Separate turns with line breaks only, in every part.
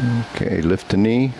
Okay, lift the knee.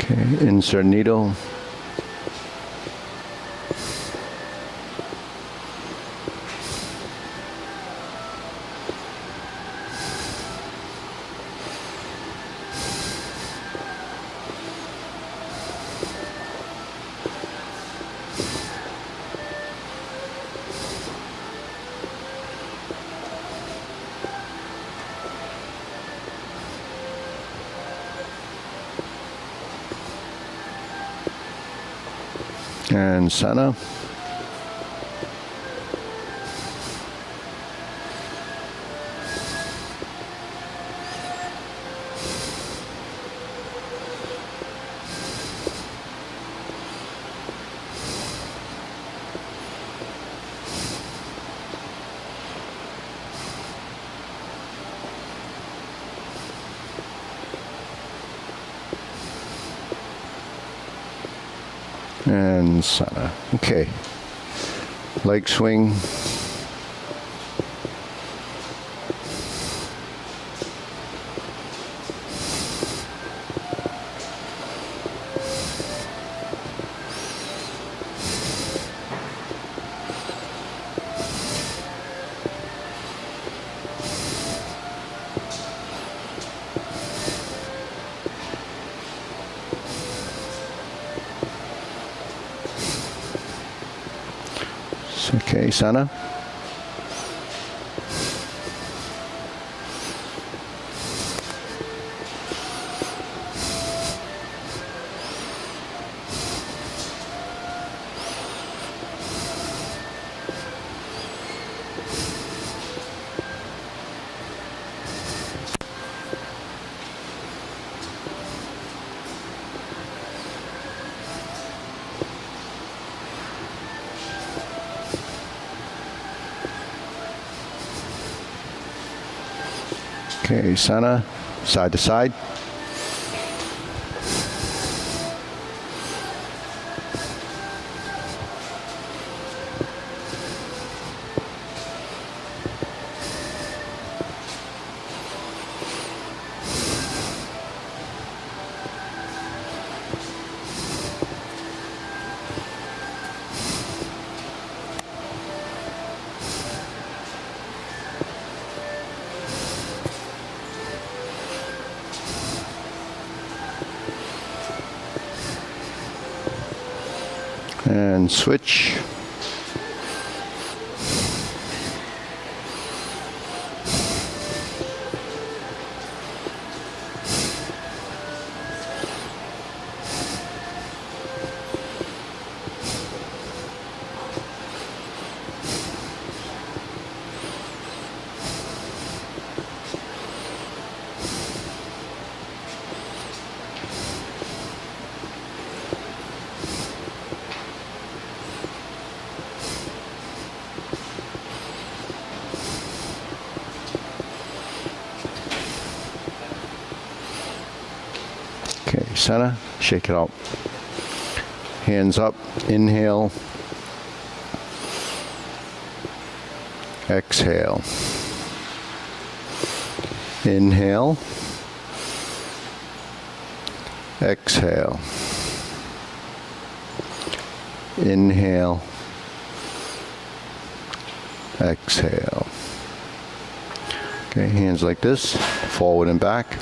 Okay, insert needle. And center. And center. Okay. Leg swing. Okay, center. Okay, center, side to side. And switch. Okay, center, shake it out. Hands up, inhale. Exhale. Inhale. Exhale. Inhale. Exhale. Okay, hands like this, forward and back.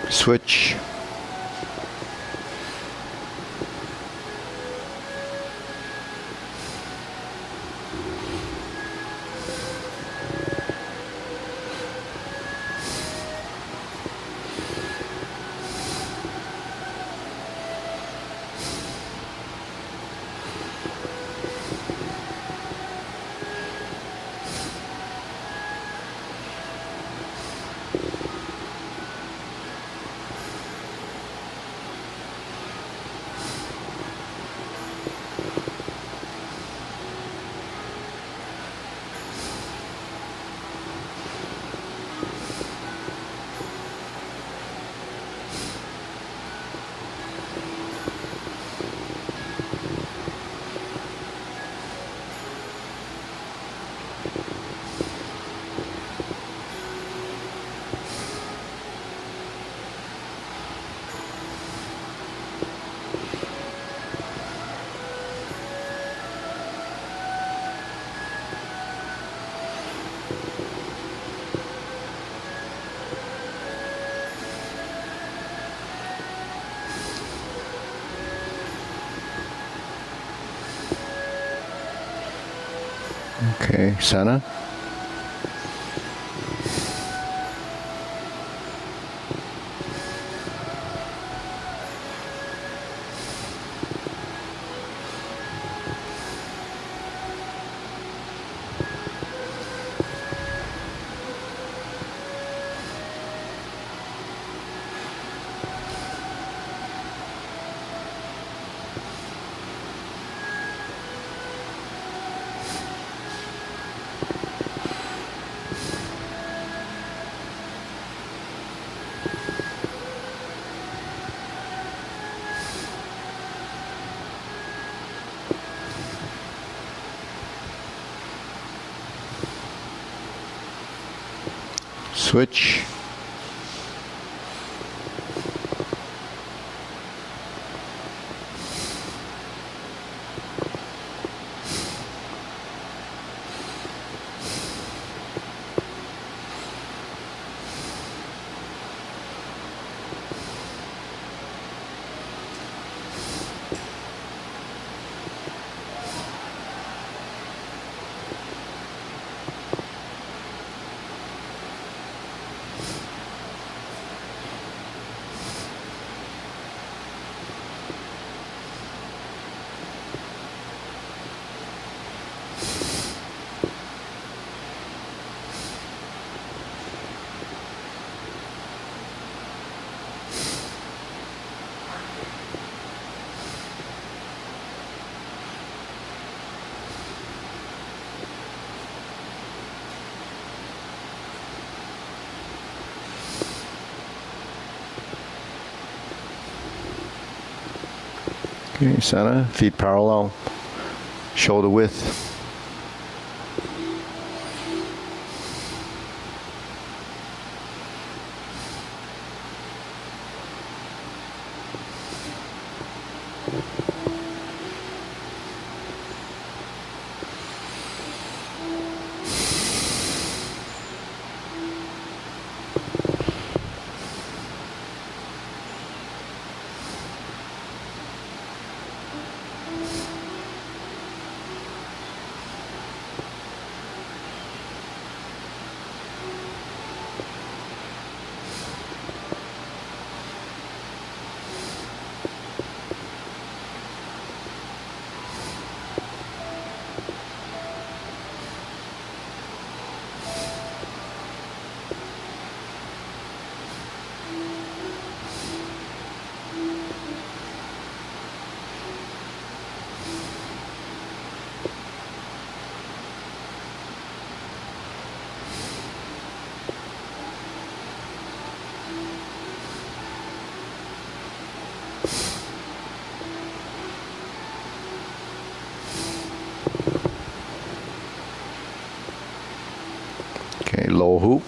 Switch. Okay, center. Switch. Okay, center, feet parallel, shoulder width. Okay, lower hoop.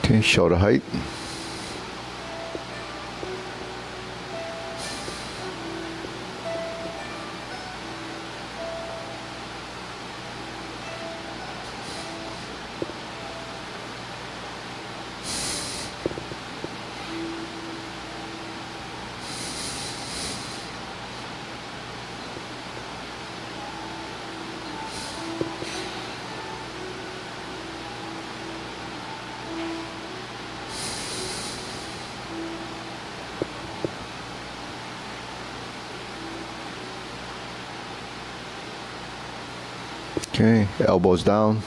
Okay, shoulder height. Okay, elbows down.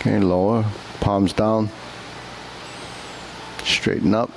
Okay, lower, palms down, straighten up.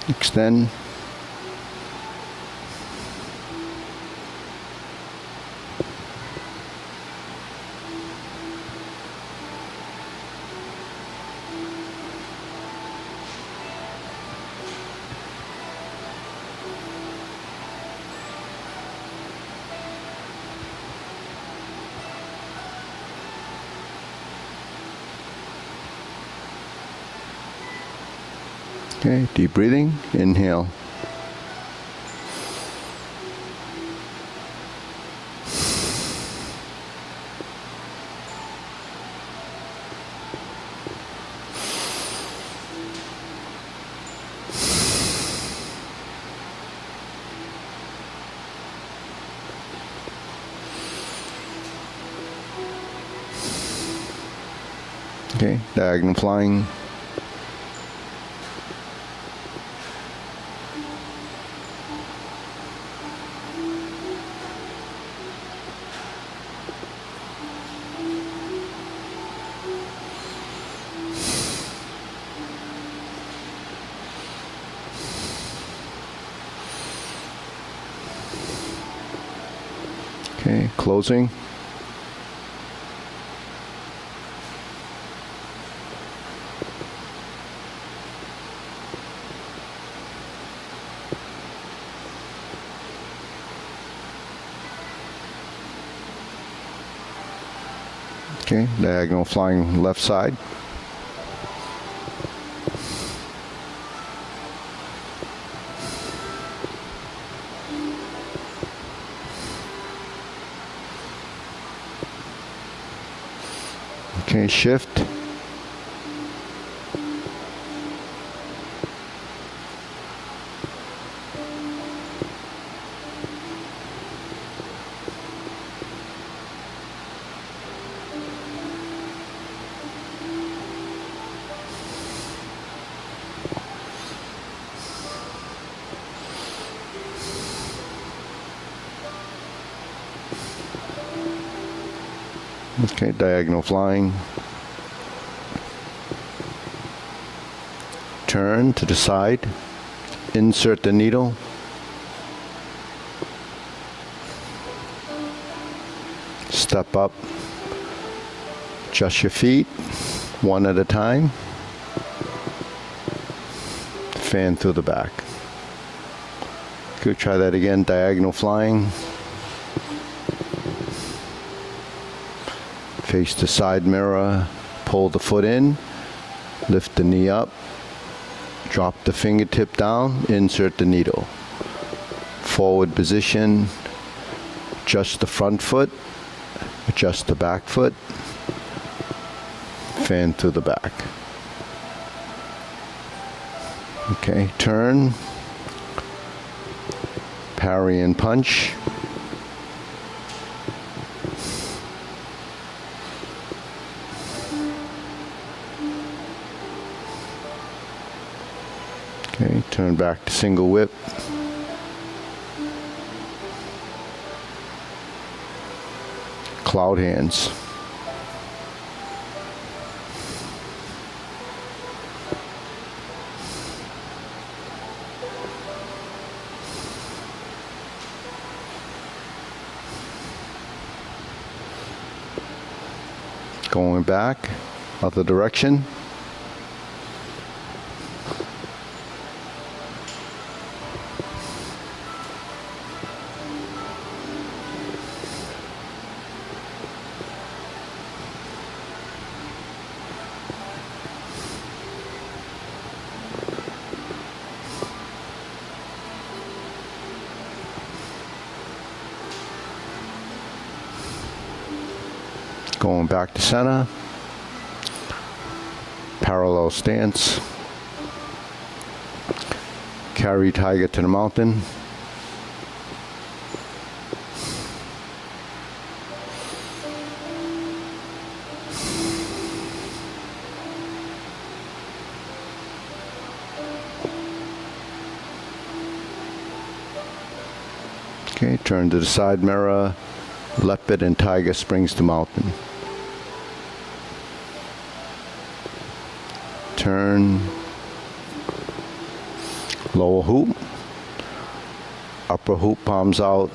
Extend. Okay, deep breathing, inhale. Okay, diagonal flying. Okay, closing. Okay, diagonal flying left side. Okay, shift. Okay, diagonal flying. Turn to the side. Insert the needle. Step up. Adjust your feet, one at a time. Fan through the back. Good, try that again, diagonal flying. Face the side mirror, pull the foot in, lift the knee up, drop the fingertip down, insert the needle. Forward position, adjust the front foot, adjust the back foot, fan through the back. Okay, turn, parry and punch. Okay, turn back to single whip. Cloud hands. Going back, other direction. Going back to center, parallel stance, carry tiger to the mountain, okay, turn to the side mirror, leopard and tiger springs to mountain. Turn, lower hoop, upper hoop, palms out.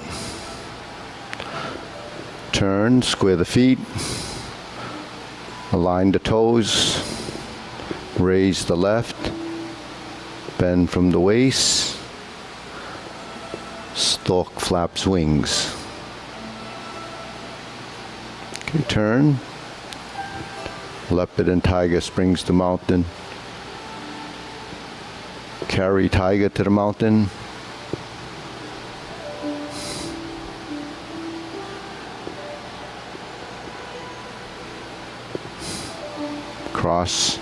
Turn, square the feet, align the toes, raise the left, bend from the waist, stork flaps wings. Okay, turn, leopard and tiger springs to mountain. Carry tiger to the mountain. Cross.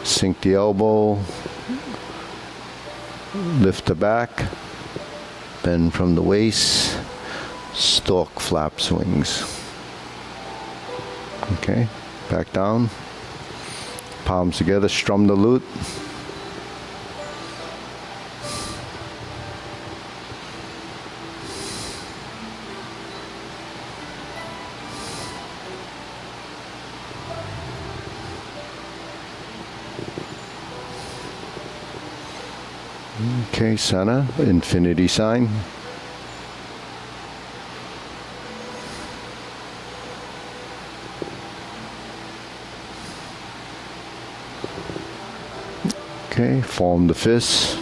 Sink the elbow. Lift the back. Bend from the waist. Stork flaps wings. Okay, back down. Palms together, strum the lute. Okay, center, infinity sign. Okay, form the fists.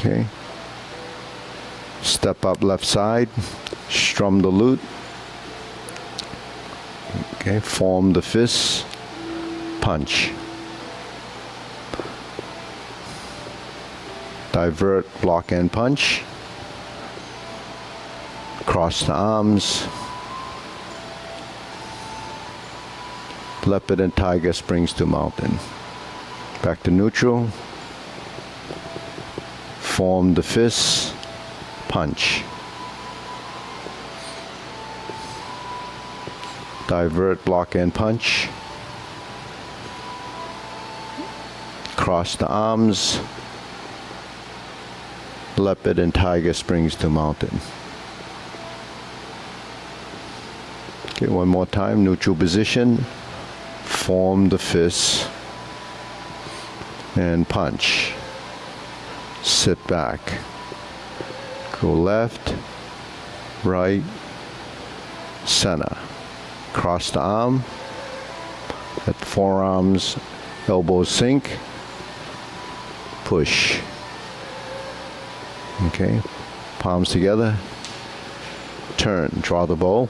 Okay. Step up left side, strum the lute. Okay, form the fists, punch. Divert, block and punch. Cross the arms. Leopard and tiger springs to mountain. Back to neutral. Form the fists, punch. Divert, block and punch. Cross the arms. Leopard and tiger springs to mountain. Okay, one more time, neutral position. Form the fists and punch. Sit back. Go left, right, center. Cross the arm. Let the forearms, elbows sink. Push. Okay, palms together. Turn, draw the bow.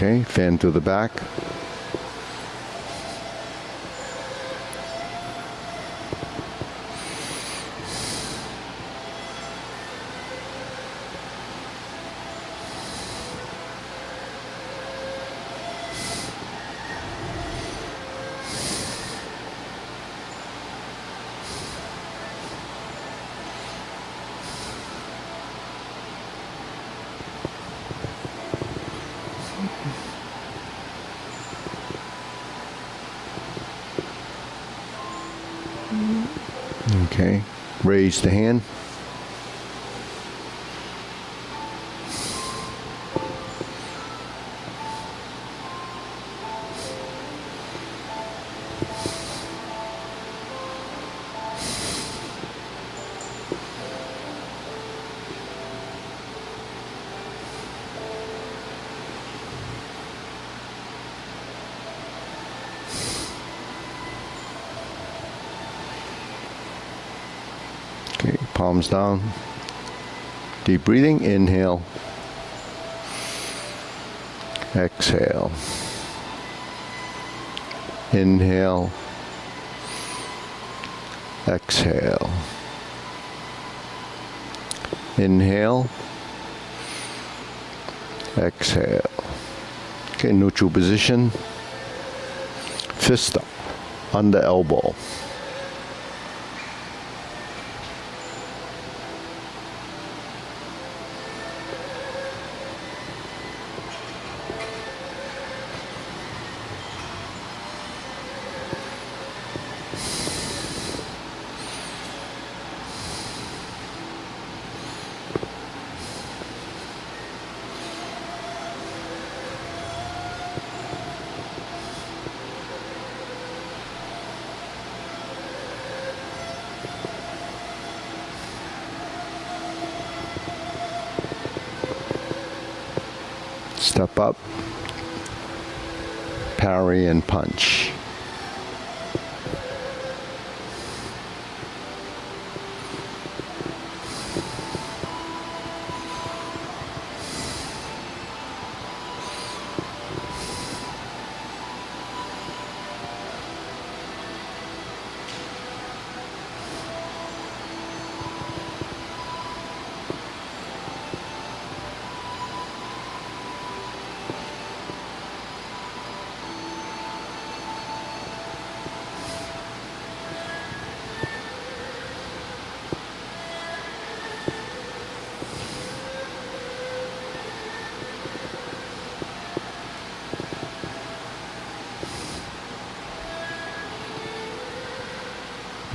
Okay, fan to the back. Okay, raise the hand. Okay, palms down. Deep breathing, inhale. Exhale. Inhale. Exhale. Inhale. Exhale. Okay, neutral position. Fist up, under elbow. Step up, parry and punch.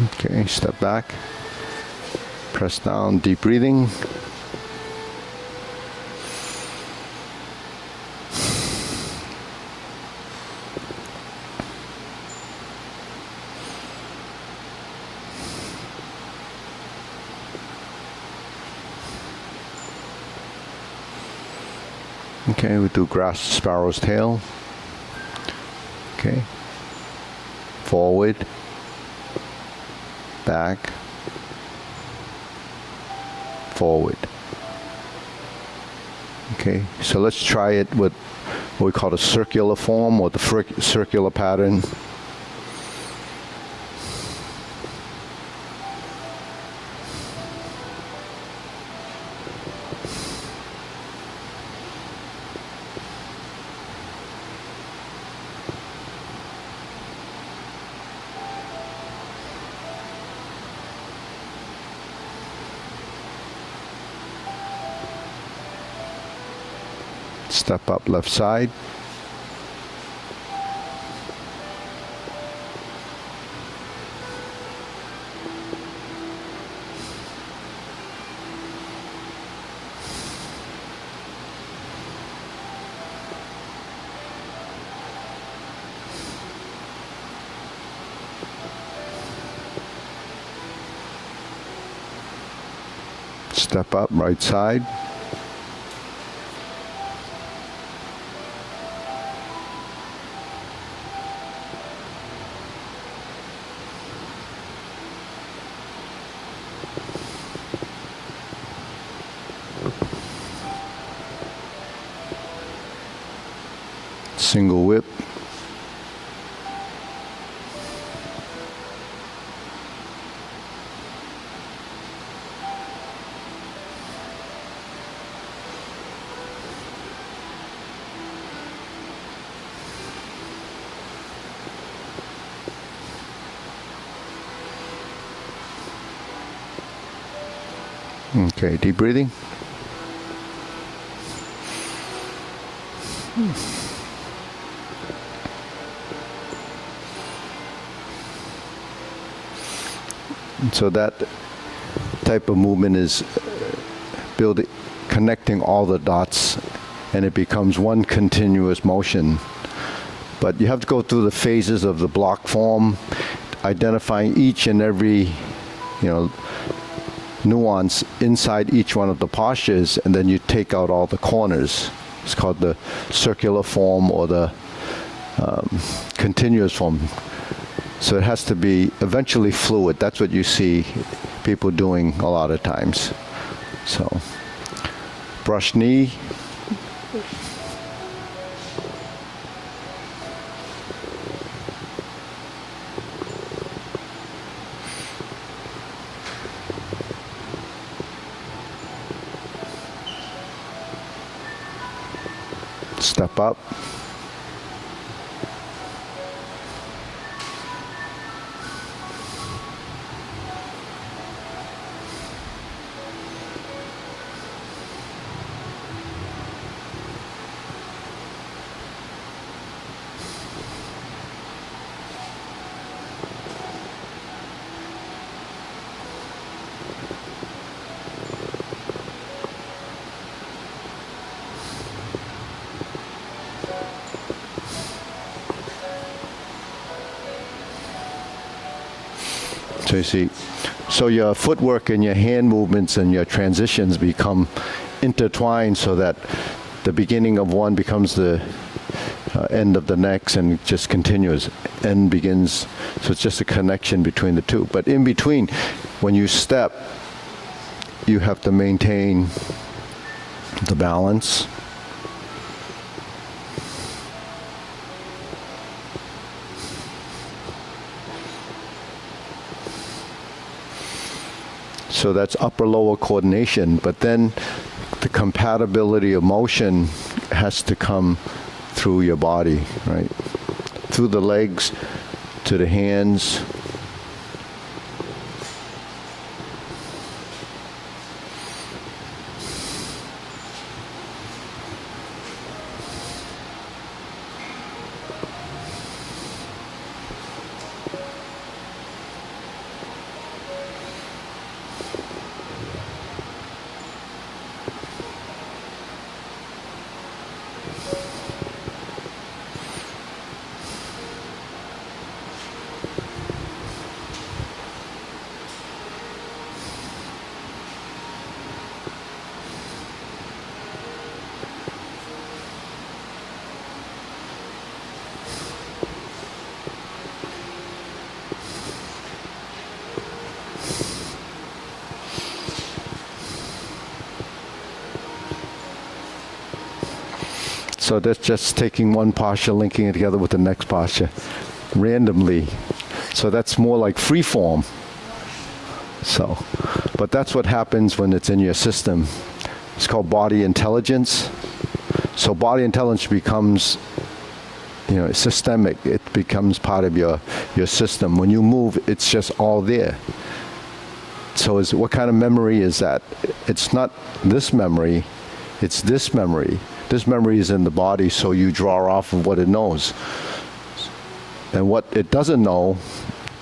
Okay, step back. Press down, deep breathing. Okay, we do grass sparrow's tail. Okay. Forward, back, forward. Okay, so let's try it with what we call a circular form or the circular pattern. Step up left side. Step up right side. Single whip. Okay, deep breathing. So that type of movement is connecting all the dots, and it becomes one continuous motion. But you have to go through the phases of the block form, identifying each and every, nuance inside each one of the postures, and then you take out all the corners. It's called the circular form or the continuous form. So it has to be eventually fluid. That's what you see people doing a lot of times. So, brush knee. Step up. So you see, so your footwork and your hand movements and your transitions become intertwined so that the beginning of one becomes the end of the next, and it just continues. End begins, so it's just a connection between the two. But in between, when you step, you have to maintain the balance. So that's upper-lower coordination, but then the compatibility of motion has to come through your body, right? Through the legs, to the hands. So that's just taking one posture, linking it together with the next posture, randomly. So that's more like free form. So, but that's what happens when it's in your system. It's called body intelligence. So body intelligence becomes, systemic. It becomes part of your system. When you move, it's just all there. So what kind of memory is that? It's not this memory, it's this memory. This memory is in the body, so you draw off of what it knows. And what it doesn't know,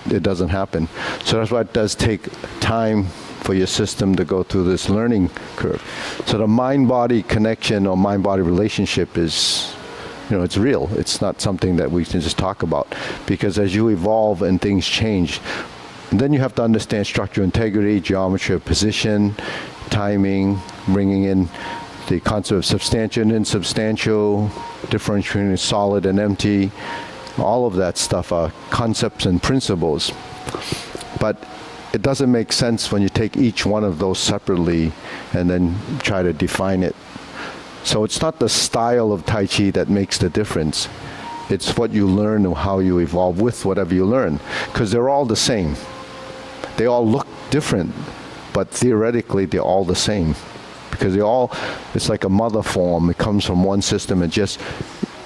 it doesn't happen. So that's why it does take time for your system to go through this learning curve. So the mind-body connection or mind-body relationship is, it's real. It's not something that we can just talk about. Because as you evolve and things change, then you have to understand structural integrity, geometry of position, timing, bringing in the concept of substantial and insubstantial, differentiating solid and empty. All of that stuff are concepts and principles. But it doesn't make sense when you take each one of those separately and then try to define it. So it's not the style of Tai Chi that makes the difference. It's what you learn and how you evolve with whatever you learn. Because they're all the same. They all look different, but theoretically they're all the same. Because it's like a mother form. It comes from one system. It just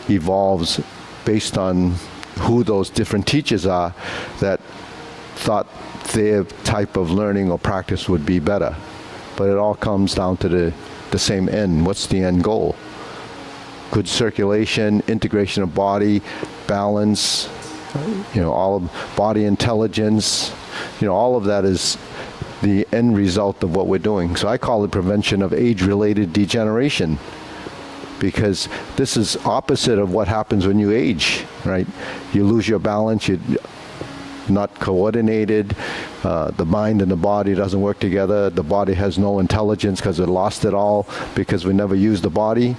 evolves based on who those different teachers are that thought their type of learning or practice would be better. But it all comes down to the same end. What's the end goal? Good circulation, integration of body, balance, all of body intelligence, all of that is the end result of what we're doing. So I call it prevention of age-related degeneration, because this is opposite of what happens when you age, right? You lose your balance, you're not coordinated, the mind and the body doesn't work together, the body has no intelligence because it lost it all because we never used the body.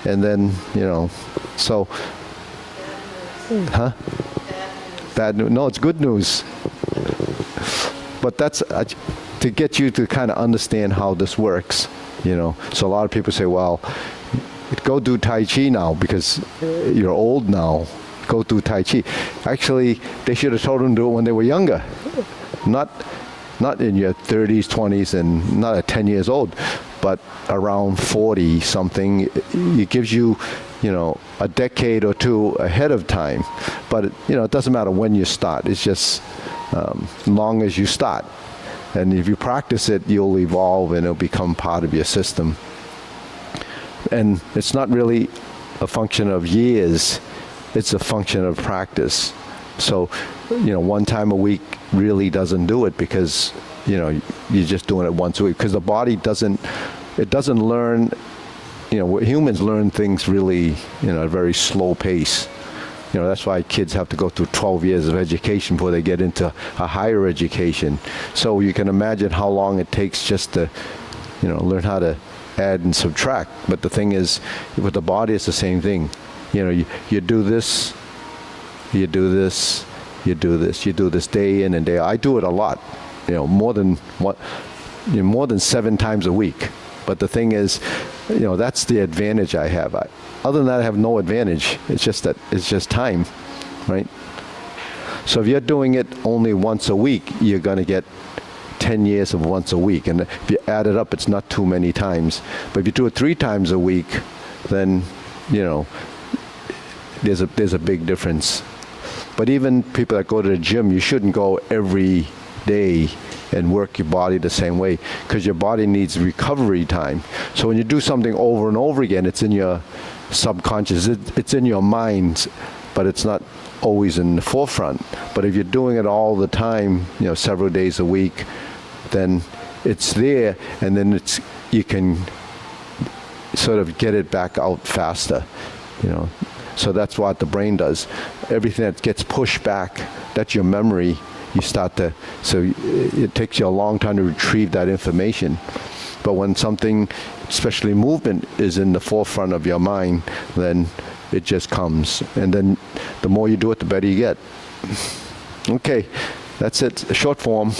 And then, so, Bad news. No, it's good news. But that's to get you to kind of understand how this works, So a lot of people say, well, go do Tai Chi now because you're old now. Go do Tai Chi. Actually, they should have told them to do it when they were younger. Not in your 30s, 20s, and not at 10 years old, but around 40 something. It gives you, a decade or two ahead of time. But, it doesn't matter when you start. It's just as long as you start. And if you practice it, you'll evolve and it'll become part of your system. And it's not really a function of years. It's a function of practice. So, one time a week really doesn't do it because, you're just doing it once a week. Because the body doesn't learn, humans learn things really, at a very slow pace. That's why kids have to go through 12 years of education before they get into a higher education. So you can imagine how long it takes just to, learn how to add and subtract. But the thing is, with the body, it's the same thing. You do this, you do this, you do this, you do this day in and day out. I do it a lot, more than 7 times a week. But the thing is, that's the advantage I have. Other than that, I have no advantage. It's just time, right? So if you're doing it only once a week, you're going to get 10 years of once a week. And if you add it up, it's not too many times. But if you do it 3 times a week, then, there's a big difference. But even people that go to the gym, you shouldn't go every day and work your body the same way, because your body needs recovery time. So when you do something over and over again, it's in your subconscious, it's in your mind, but it's not always in the forefront. But if you're doing it all the time, several days a week, then it's there, and then you can sort of get it back out faster, So that's what the brain does. Everything that gets pushed back, that's your memory. So it takes you a long time to retrieve that information. But when something, especially movement, is in the forefront of your mind, then it just comes. And then the more you do it, the better you get. Okay, that's it, short form.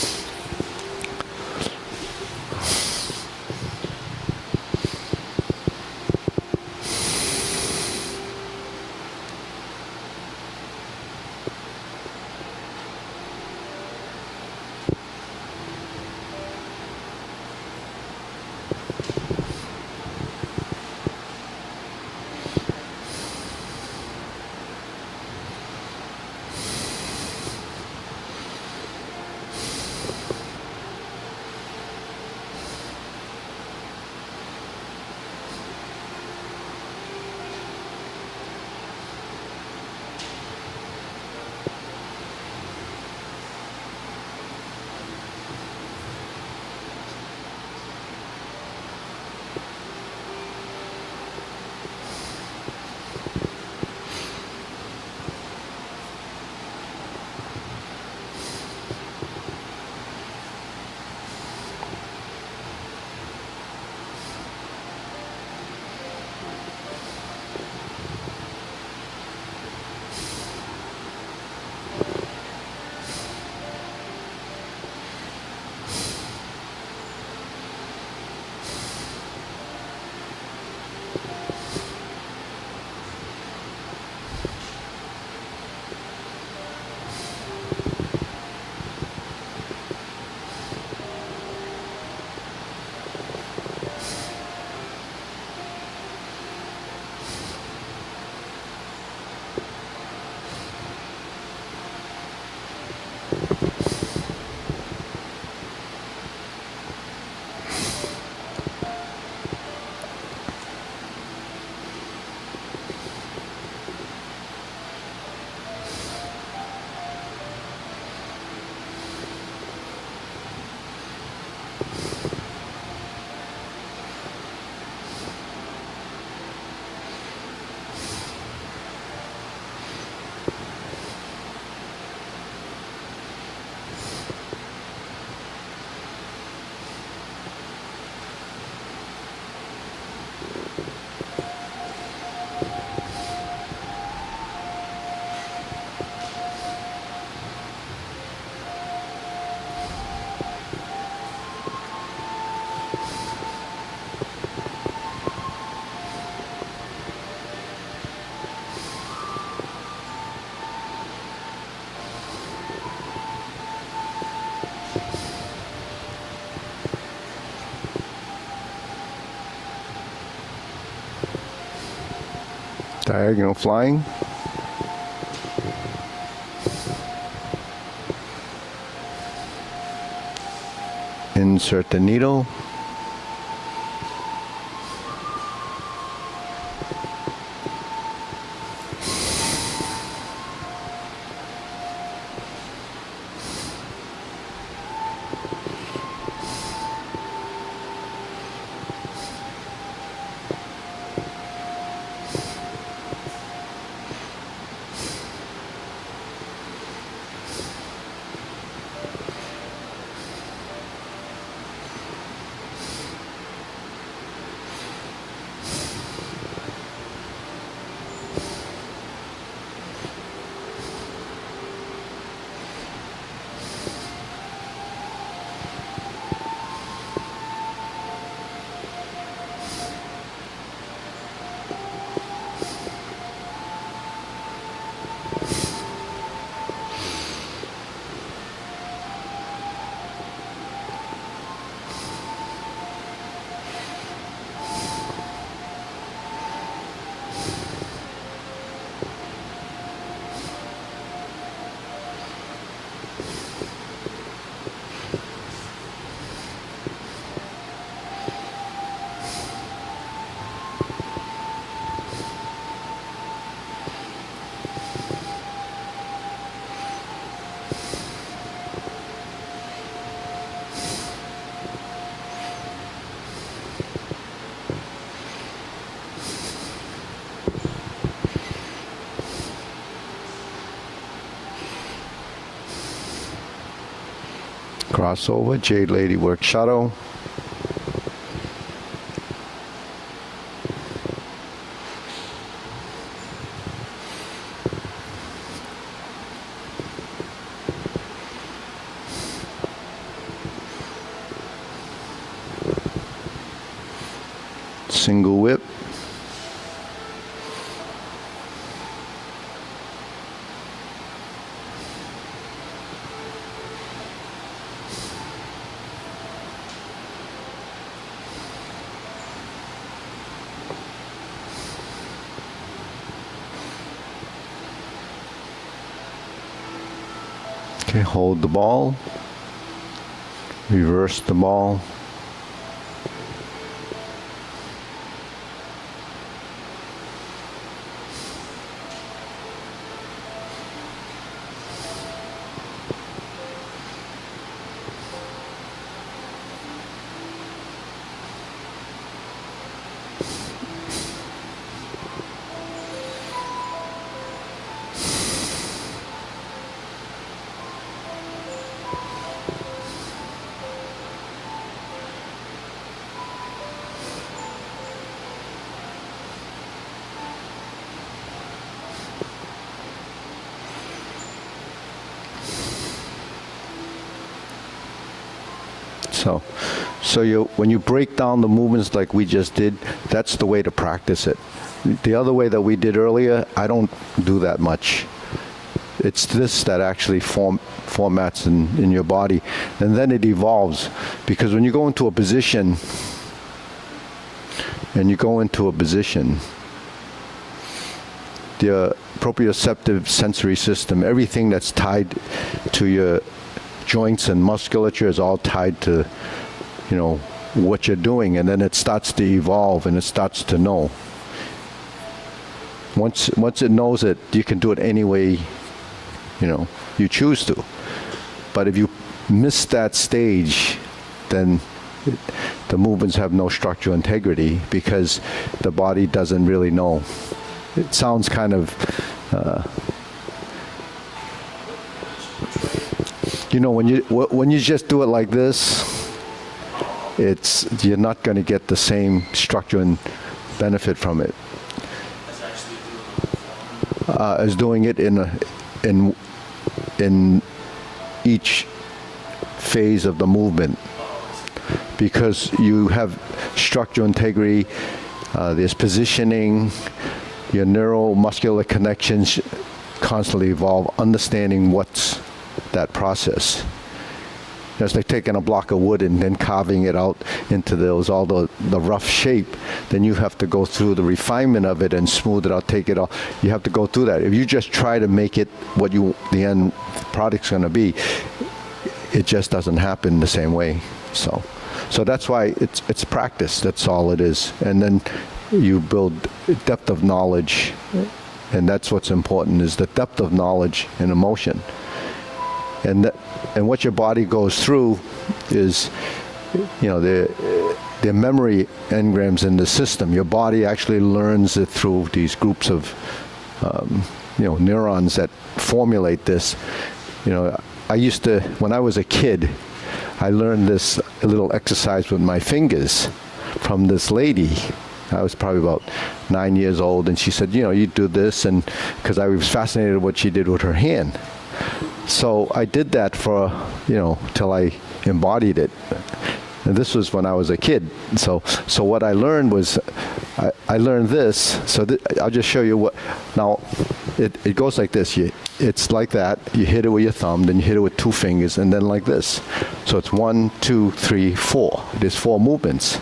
Diagonal flying. Insert the needle. Crossover, Jade Lady work shadow. Single whip. Okay, hold the ball, reverse the ball. So when you break down the movements like we just did, that's the way to practice it. The other way that we did earlier, I don't do that much. It's this that actually formats in your body, and then it evolves. Because when you go into a position, the proprioceptive sensory system, everything that's tied to your joints and musculature is all tied to, what you're doing, and then it starts to evolve and it starts to know. Once it knows it, you can do it any way, you choose to. But if you miss that stage, then the movements have no structural integrity because the body doesn't really know. It sounds kind of, when you just do it like this, you're not going to get the same structure and benefit from it as doing it in each phase of the movement, because you have structural integrity. There's positioning, your neuromuscular connections constantly evolve, understanding what's that process. It's like taking a block of wood and then carving it out into all the rough shape. Then you have to go through the refinement of it and smooth it out, take it off. You have to go through that. If you just try to make it what the end product's going to be, it just doesn't happen the same way. So that's why it's practice. That's all it is. And then you build depth of knowledge, and that's what's important, is the depth of knowledge and emotion. And what your body goes through is, the memory engrams in the system. Your body actually learns it through these groups of neurons that formulate this. I used to, when I was a kid, I learned this little exercise with my fingers from this lady. I was probably about 9 years old, and she said, you do this, and because I was fascinated with what she did with her hand. So I did that for, till I embodied it. And this was when I was a kid. So what I learned was, I learned this. So I'll just show you what. Now, it goes like this. It's like that. You hit it with your thumb, then you hit it with 2 fingers, and then like this. So it's 1, 2, 3, 4. There's 4 movements.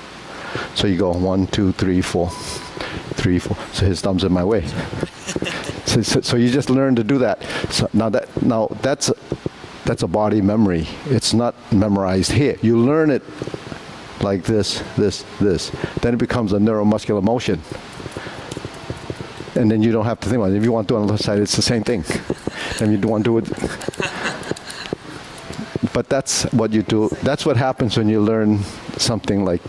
So you go 1, 2, 3, 4, 3, 4. So his thumb's in my way. So you just learn to do that. So now that's a body memory. It's not memorized here. You learn it like this, this, this. Then it becomes a neuromuscular motion. And then you don't have to think about it. If you want to do it on the left side, it's the same thing. And you don't want to do it. But that's what you do. That's what happens when you learn something like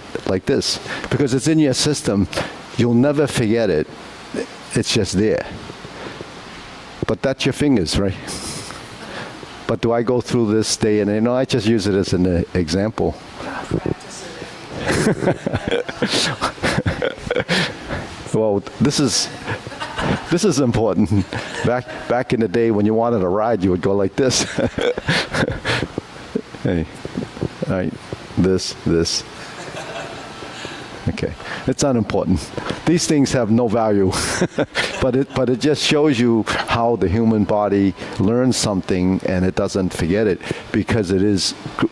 this. Because it's in your system. You'll never forget it. It's just there. But that's your fingers, right? But do I go through this day and day? No, I just use it as an example. Well, this is important. Back in the day when you wanted to ride, you would go like this. Hey, all right, this. Okay, it's unimportant. These things have no value, but it just shows you how the human body learns something and it doesn't forget it, because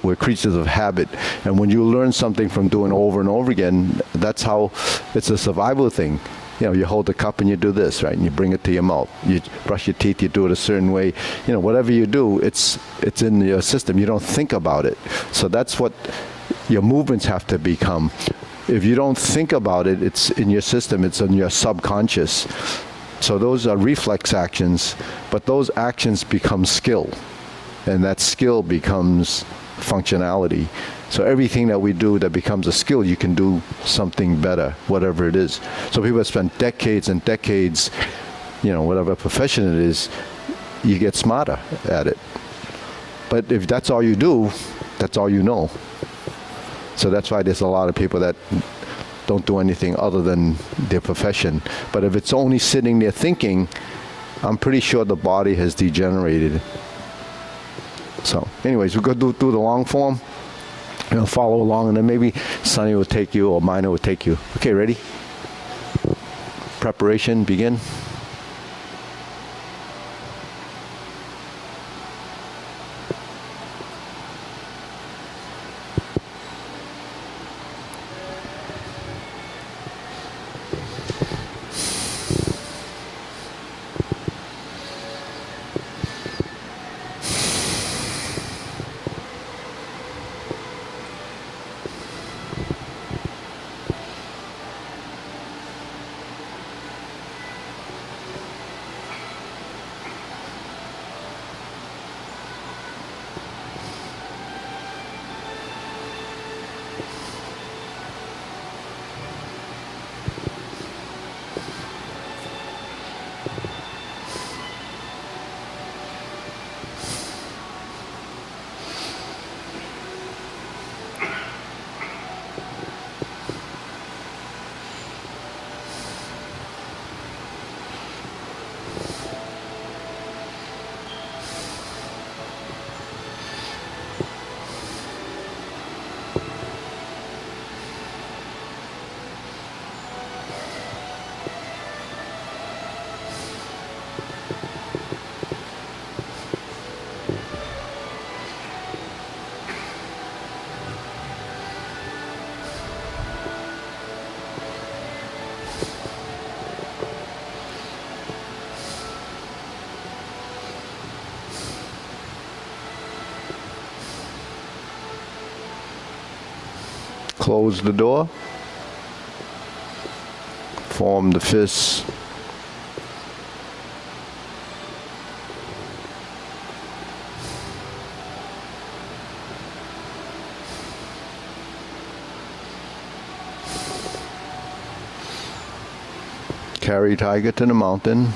we're creatures of habit. And when you learn something from doing over and over again, that's how it's a survival thing. You hold the cup and you do this, right? And you bring it to your mouth. You brush your teeth, you do it a certain way. Whatever you do, it's in your system. You don't think about it. So that's what your movements have to become. If you don't think about it, it's in your system, it's in your subconscious. So those are reflex actions, but those actions become skill, and that skill becomes functionality. So everything that we do that becomes a skill, you can do something better, whatever it is. So people have spent decades and decades, whatever profession it is, you get smarter at it. But if that's all you do, that's all you know. So that's why there's a lot of people that don't do anything other than their profession. But if it's only sitting there thinking, I'm pretty sure the body has degenerated. So anyways, we'll go do the long form. Follow along, and then maybe Sonny will take you or Mina will take you. Okay, ready? Preparation, begin. Close the door. Form the fists. Carry tiger to the mountain.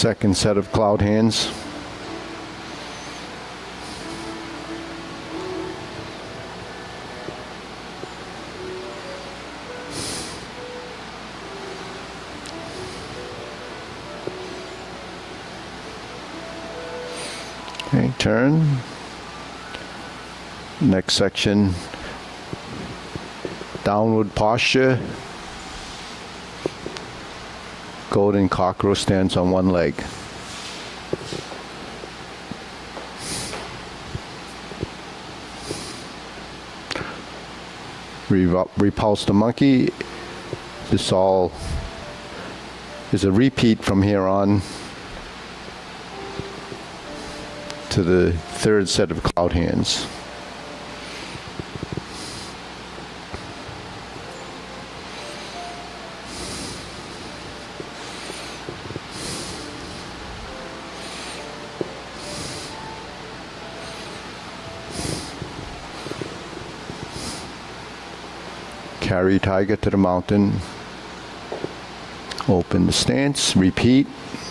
Second set of cloud hands. Okay, turn. Next section, downward posture. Golden cockroach stands on one leg. Repulse the monkey. This all is a repeat from here on to the third set of cloud hands. Carry tiger to the mountain. Open the stance. Repeat.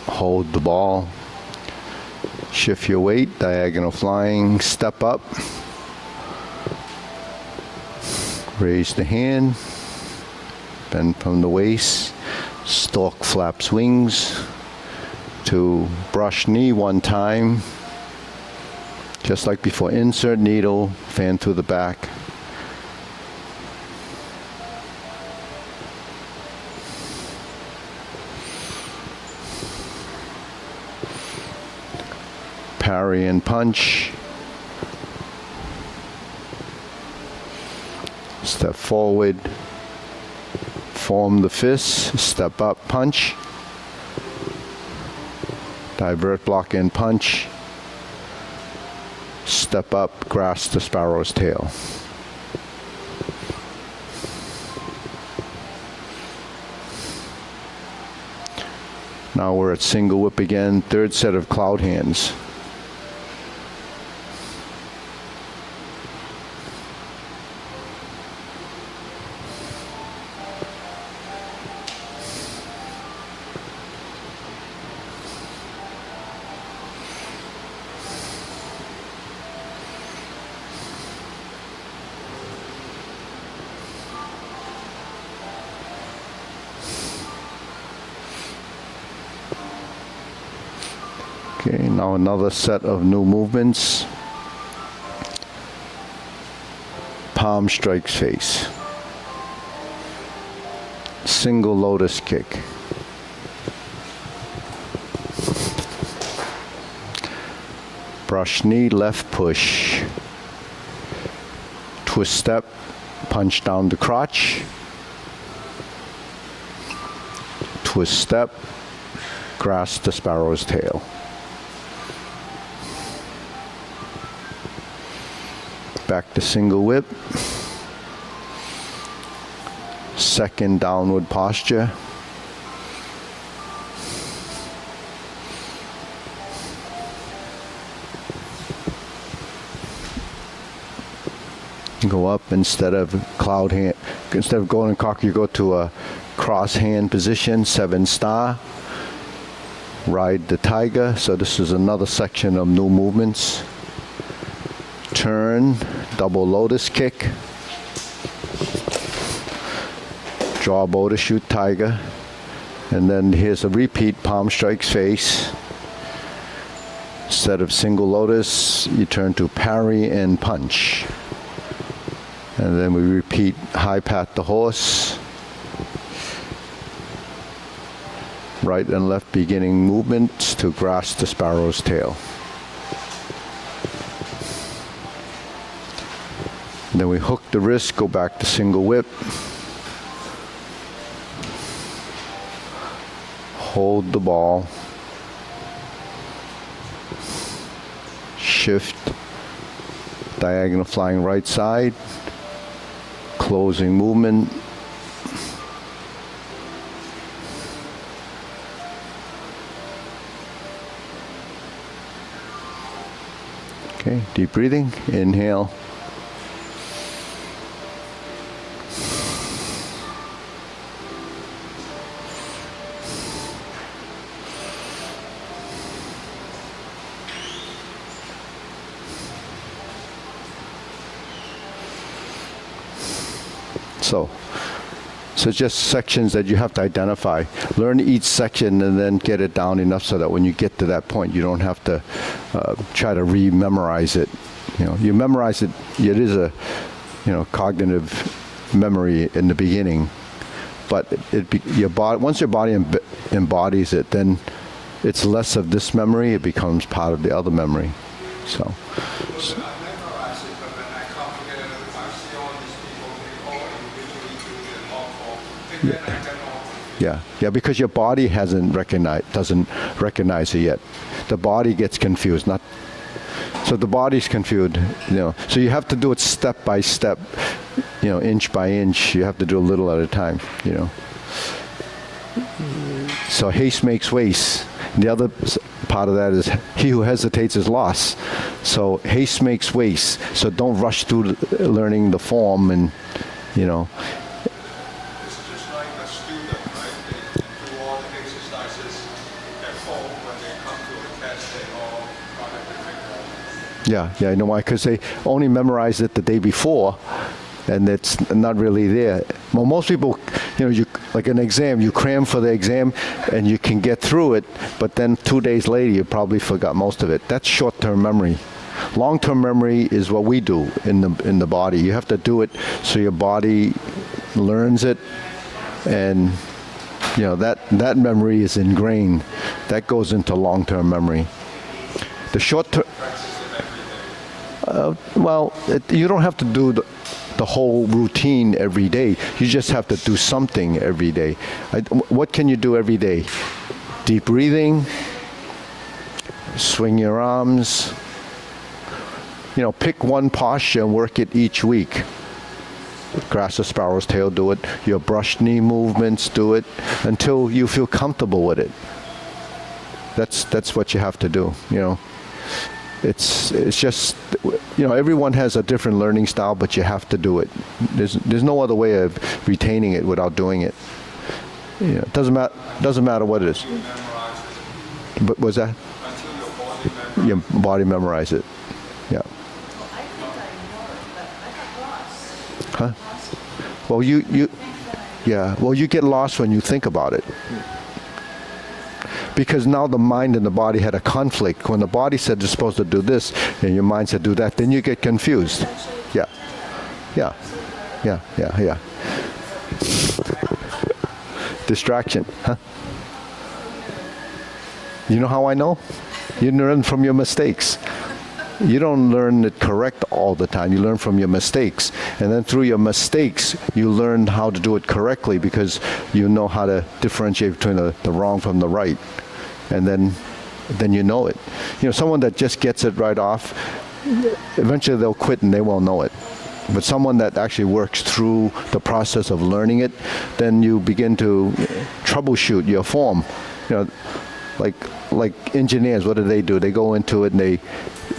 Hold the ball. Shift your weight. Diagonal flying. Step up. Raise the hand. Bend from the waist. Stork flaps wings. To brush knee one time. Just like before. Insert needle. Fan through the back. Parry and punch. Step forward. Form the fist. Step up, punch. Divert, block, and punch. Step up, grasp the sparrow's tail. Now we're at single whip again. Third set of cloud hands. Okay, now another set of new movements. Palm strikes face. Single lotus kick. Brush knee, left push. Twist step, punch down the crotch. Twist step, grasp the sparrow's tail. Back to single whip. Second downward posture. Go up instead of cloud hand. Instead of going and cock, you go to a cross hand position, 7 star. Ride the tiger. So this is another section of new movements. Turn, double lotus kick, draw bow to shoot tiger, and then here's a repeat, palm strikes face. Instead of single lotus, you turn to parry and punch. And then we repeat, high pat the horse, right and left beginning movements to grasp the sparrow's tail. Then we hook the wrist, go back to single whip. Hold the ball. Shift. Diagonal flying right side. Closing movement. Okay, deep breathing. Inhale. So just sections that you have to identify. Learn each section and then get it down enough so that when you get to that point, you don't have to try to re-memorize it. You memorize it. It is a cognitive memory in the beginning, but your body, once your body embodies it, then it's less of this memory. It becomes part of the other memory. So. Yeah, because your body doesn't recognize it yet. The body gets confused, so the body's confused, So you have to do it step by step, inch by inch. You have to do a little at a time, So haste makes waste. The other part of that is he who hesitates is lost. So haste makes waste. So don't rush through learning the form and, Yeah, you know why? Because they only memorized it the day before, and it's not really there. Well, most people, you like an exam, you cram for the exam, and you can get through it, but then 2 days later, you probably forgot most of it. That's short-term memory. Long-term memory is what we do in the body. You have to do it so your body learns it, and that memory is ingrained. That goes into long-term memory. The short-term. You don't have to do the whole routine every day. You just have to do something every day. What can you do every day? Deep breathing, swing your arms. Pick one posture and work it each week. Grasp the sparrow's tail, do it. Your brush knee movements, do it until you feel comfortable with it. That's what you have to do. It's just, everyone has a different learning style, but you have to do it. There's no other way of retaining it without doing it. It doesn't matter what it is. But was that? Your body memorize it. Yeah. Huh? Well, you get lost when you think about it. Because now the mind and the body had a conflict. When the body said you're supposed to do this, and your mind said do that, then you get confused. Yeah. Distraction, huh? You know how I know? You learn from your mistakes. You don't learn it correct all the time. You learn from your mistakes. And then through your mistakes, you learn how to do it correctly because you know how to differentiate between the wrong from the right. And then you know it. Someone that just gets it right off, eventually they'll quit and they won't know it. But someone that actually works through the process of learning it, then you begin to troubleshoot your form. Like engineers, what do? They go into it and they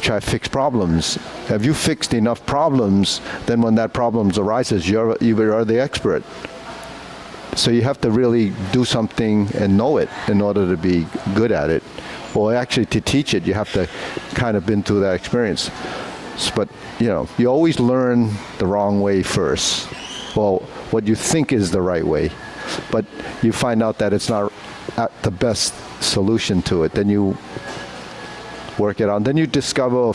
try to fix problems. Have you fixed enough problems, then when that problem arises, you are the expert. So you have to really do something and know it in order to be good at it. Or actually to teach it, you have to kind of been through that experience. But, you always learn the wrong way first. Well, what you think is the right way. But you find out that it's not the best solution to it. Then you work it out. Then you discover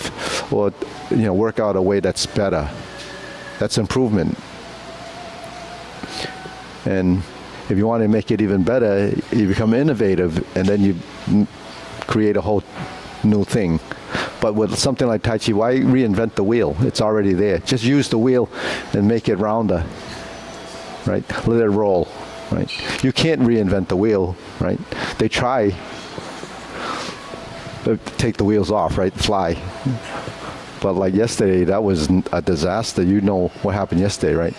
or work out a way that's better. That's improvement. And if you want to make it even better, you become innovative, and then you create a whole new thing. But with something like Tai Chi, why reinvent the wheel? It's already there. Just use the wheel and make it rounder, right? Let it roll, right? You can't reinvent the wheel, right? They try. Take the wheels off, right? Fly. But like yesterday, that was a disaster. You know what happened yesterday, right?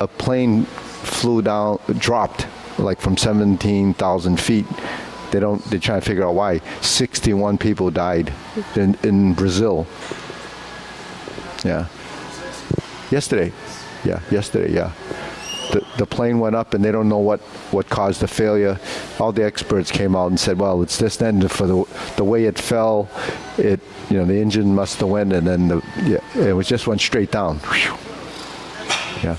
A plane flew down, dropped like from 17,000 feet. They're trying to figure out why. 61 people died in Brazil. Yeah. Yesterday. Yeah. The plane went up and they don't know what caused the failure. All the experts came out and said, well, it's this then for the way it fell, the engine must have went and then it just went straight down. Yeah.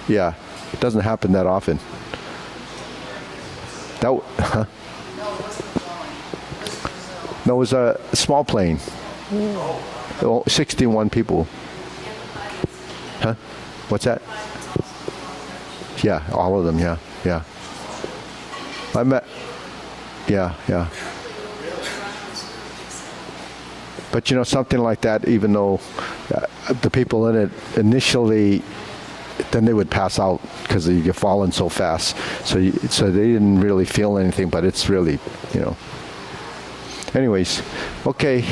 Yeah. It doesn't happen that often. Huh? No, it was a small plane. Oh, 61 people. Huh? What's that? Yeah, all of them, yeah, yeah. I met, yeah, yeah. But you know, something like that, even though the people in it initially, then they would pass out because you're falling so fast. So they didn't really feel anything, but it's really, you know. Anyways, okay.